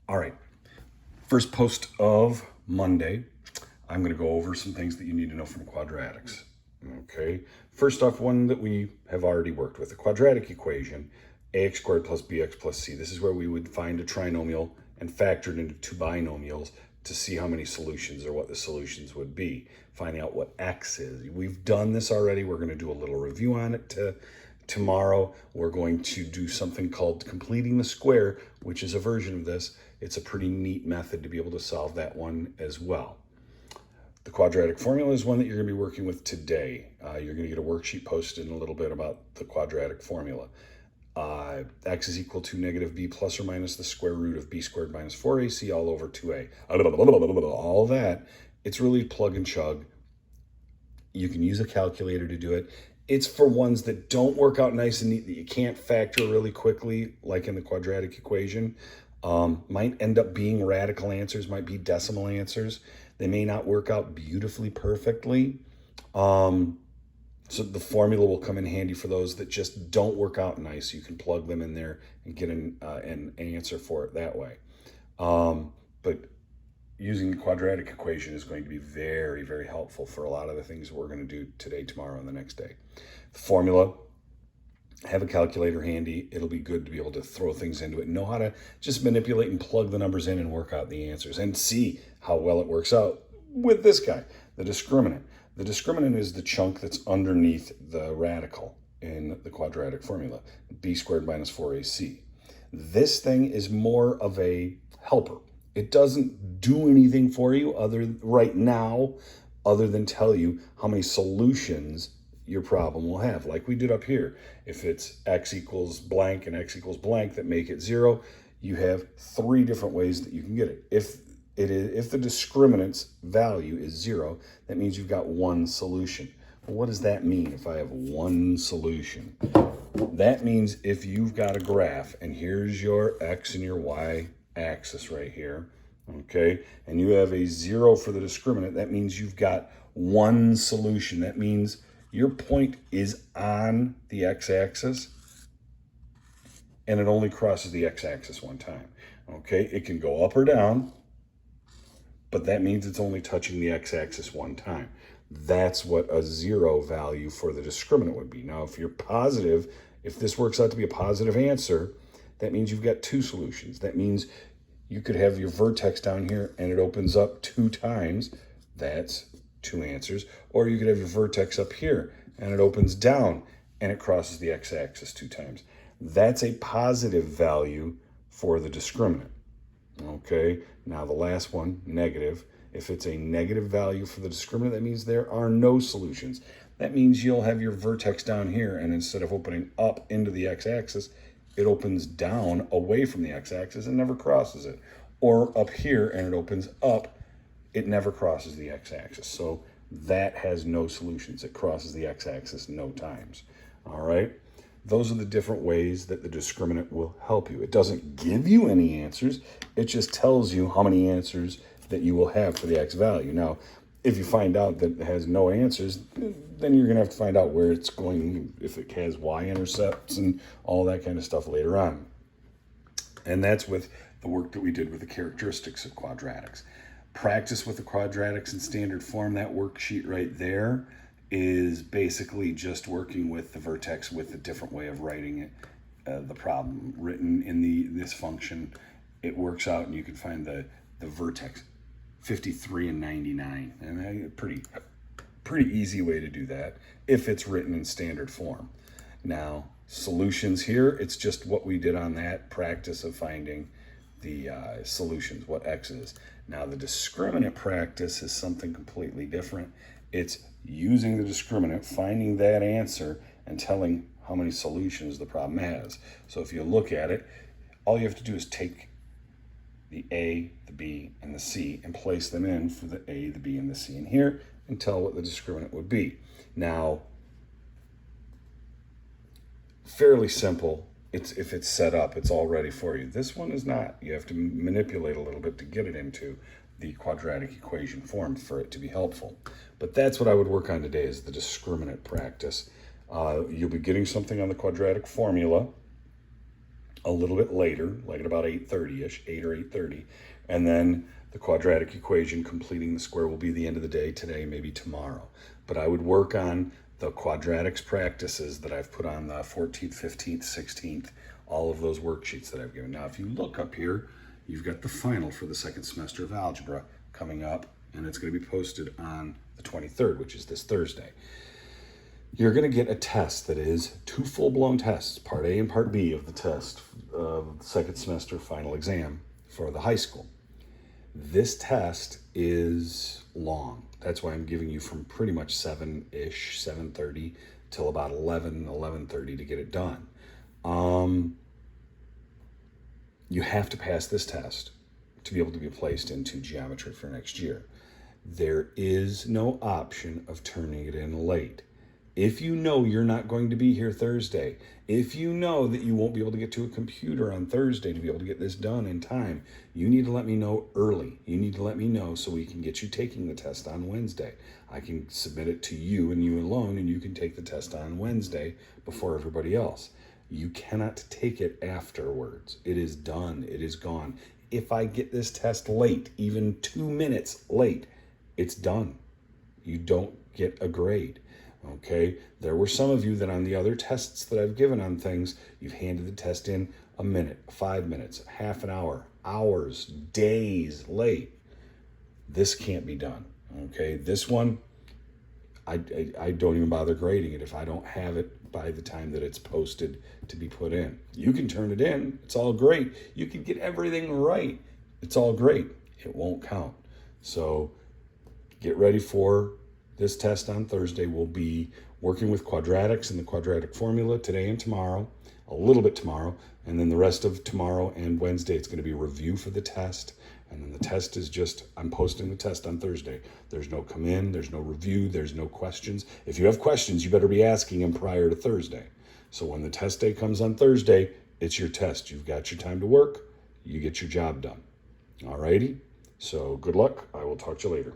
All right, first post of Monday, I'm going to go over some things that you need to know from quadratics. Okay, first off, one that we have already worked with, the quadratic equation, ax squared plus bx plus c. This is where we would find a trinomial and factor it into two binomials to see how many solutions or what the solutions would be, finding out what x is. We've done this already. We're going to do a little review on it tomorrow. We're going to do something called completing the square, which is a version of this. It's a pretty neat method to be able to solve that one as well. The quadratic formula is one that you're going to be working with today. You're going to get a worksheet posted in a little bit about the quadratic formula. X is equal to negative b plus or minus the square root of b squared minus 4ac all over 2a. All that. It's really plug and chug. You can use a calculator to do it. It's for ones that don't work out nice and neat, that you can't factor really quickly, like in the quadratic equation. Might end up being radical answers, might be decimal answers. They may not work out beautifully, perfectly. So the formula will come in handy for those that just don't work out nice. You can plug them in there and get an answer for it that way. But using the quadratic equation is going to be very, very helpful for a lot of the things we're going to do today, tomorrow, and the next day. The formula, have a calculator handy. It'll be good to be able to throw things into it, know how to just manipulate and plug the numbers in and work out the answers and see how well it works out with this guy, the discriminant. The discriminant is the chunk that's underneath the radical in the quadratic formula, b squared minus 4ac. This thing is more of a helper. It doesn't do anything for you right now other than tell you how many solutions your problem will have, like we did up here. If it's x equals blank and x equals blank that make it 0, you have 3 different ways that you can get it. If the discriminant's value is 0, that means you've got one solution. Well, what does that mean if I have one solution? That means if you've got a graph and here's your x and your y axis right here, okay, and you have a 0 for the discriminant, that means you've got one solution. That means your point is on the x-axis and it only crosses the x-axis one time. Okay, it can go up or down, but that means it's only touching the x-axis one time. That's what a 0 value for the discriminant would be. Now, if you're positive, if this works out to be a positive answer, that means you've got 2 solutions. That means you could have your vertex down here and it opens up 2 times. That's 2 answers. Or you could have your vertex up here and it opens down and it crosses the x-axis 2 times. That's a positive value for the discriminant. Okay, now the last one, negative. If it's a negative value for the discriminant, that means there are no solutions. That means you'll have your vertex down here, and instead of opening up into the x-axis, it opens down away from the x-axis and never crosses it. Or up here, and it opens up, it never crosses the x-axis. So that has no solutions. It crosses the x-axis no times. All right? Those are the different ways that the discriminant will help you. It doesn't give you any answers. It just tells you how many answers that you will have for the x value. Now, if you find out that it has no answers, then you're going to have to find out where it's going, if it has y-intercepts and all that kind of stuff later on. And that's with the work that we did with the characteristics of quadratics. Practice with the quadratics in standard form, that worksheet right there is basically just working with the vertex with a different way of writing it. The problem written in this function, it works out and you can find the vertex 53 and 99, and a pretty easy way to do that if it's written in standard form. Now solutions here, it's just what we did on that practice of finding the solutions, what x is. Now the discriminant practice is something completely different. It's using the discriminant, finding that answer, and telling how many solutions the problem has. So if you look at it, all you have to do is take the A, the B, and the C and place them in for the A, the B, and the C in here and tell what the discriminant would be. Now, fairly simple. If it's set up, it's all ready for you. This one is not. You have to manipulate a little bit to get it into the quadratic equation form for it to be helpful. But that's what I would work on today, is the discriminant practice. You'll be getting something on the quadratic formula a little bit later, like at about 8:30ish, 8 or 8:30. And then the quadratic equation, completing the square, will be the end of the day today, maybe tomorrow. But I would work on the quadratics practices that I've put on the 14th, 15th, 16th, all of those worksheets that I've given. Now, if you look up here, you've got the final for the second semester of algebra coming up, and it's going to be posted on the 23rd, which is this Thursday. You're going to get a test that is 2 full-blown tests, part A and part B of the test of the second semester final exam for the high school. This test is long. That's why I'm giving you from pretty much 7-ish, 7:30 till about 11:30 to get it done. You have to pass this test to be able to be placed into geometry for next year. There is no option of turning it in late. If you know you're not going to be here Thursday, if you know that you won't be able to get to a computer on Thursday to be able to get this done in time, you need to let me know early. You need to let me know so we can get you taking the test on Wednesday. I can submit it to you and you alone, and you can take the test on Wednesday before everybody else. You cannot take it afterwards. It is done. It is gone. If I get this test late, even 2 minutes late, it's done. You don't get a grade. Okay, there were some of you that on the other tests that I've given on things, you've handed the test in a minute, 5 minutes, half an hour, hours, days late. This can't be done. Okay, this one, I don't even bother grading it if I don't have it by the time that it's posted to be put in. You can turn it in. It's all great. You can get everything right. It's all great. It won't count. So get ready for this test on Thursday. We'll be working with quadratics and the quadratic formula today and tomorrow, a little bit tomorrow, and then the rest of tomorrow and Wednesday, it's going to be a review for the test. And then the test is just, I'm posting the test on Thursday. There's no come in, there's no review, there's no questions. If you have questions, you better be asking them prior to Thursday. So when the test day comes on Thursday, it's your test. You've got your time to work, you get your job done. All righty? So good luck. I will talk to you later.